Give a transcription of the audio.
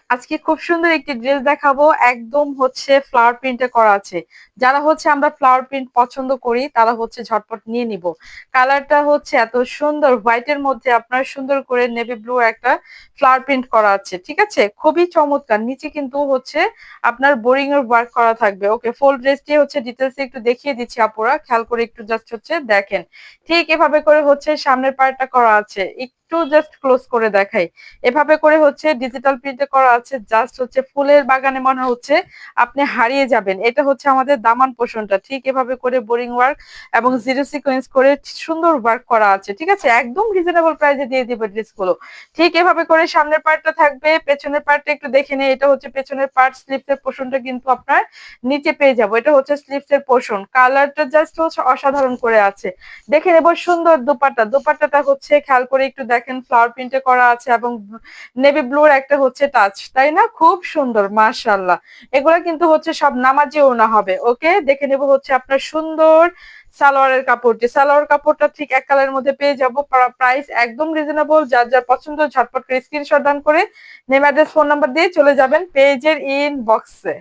আজকে খুব সুন্দর একটি ড্রেস দেখাবো, একদম হচ্ছে ফ্লাওয়ার প্রিন্টে করা আছে। যারা হচ্ছে আমরা ফ্লাওয়ার প্রিন্ট পছন্দ করি তারা হচ্ছে ঝটপট নিয়ে নিব। কালারটা হচ্ছে এত সুন্দর, হোয়াইটের মধ্যে আপনার সুন্দর করে নেভি ব্লু একটা ফ্লাওয়ার প্রিন্ট করা আছে, ঠিক আছে, খুবই চমৎকার। নিচে কিন্তু হচ্ছে আপনার বোরিং এর ওয়ার্ক করা থাকবে। ওকে, ফুল ড্রেসটি হচ্ছে ডিটেলস একটু দেখিয়ে দিচ্ছি, আপুরা খেয়াল করে একটু জাস্ট হচ্ছে দেখেন। ঠিক এভাবে করে হচ্ছে সামনের পার্টটা করা আছে, একটু জাস্ট ক্লোজ করে দেখাই। এভাবে করে হচ্ছে ডিজিটাল প্রিন্টে করা আছে, জাস্ট হচ্ছে ফুলের বাগানে মনে হচ্ছে আপনি হারিয়ে যাবেন। এটা হচ্ছে আমাদের দামান পোষণটা, ঠিক এভাবে করে বোরিং ওয়ার্ক এবং জিরো সিকোয়েন্স করে সুন্দর ওয়ার্ক করা আছে, ঠিক আছে, একদম রিজনেবল প্রাইসে দিয়ে দিবে ড্রেসগুলো। ঠিক এভাবে করে সামনের পার্টটা থাকবে, পেছনের পার্টটা একটু দেখে নেই। এটা হচ্ছে পেছনের পার্ট, স্লিপস এর পোর্শনটা কিন্তু আপনার নিচে পেয়ে যাবো। এটা হচ্ছে স্লিপস এর পোর্শন, কালারটা জাস্ট হচ্ছে অসাধারণ করে আছে। দেখে নেব সুন্দর দোপাট্টা, দোপাট্টাটা হচ্ছে খেয়াল করে একটু দেখেন, ফ্লাওয়ার প্রিন্টে করা আছে এবং নেভি ব্লুর একটা হচ্ছে টাচ, তাই না? খুব সুন্দর, মাশাআল্লাহ। এগুলা কিন্তু হচ্ছে সব নামাজি ওড়না হবে। ওকে, দেখে নেব হচ্ছে আপনার সুন্দর সালোয়ারের কাপড়টি। সালোয়ার কাপড়টা ঠিক এক কালারের মধ্যে পেয়ে যাব। প্রাইস একদম রিজনেবল। যার যার পছন্দ ঝটপট করে স্ক্রিনশট দান করে নেম, অ্যাড্রেস, ফোন নাম্বার দিয়ে চলে যাবেন পেজের ইনবক্সে।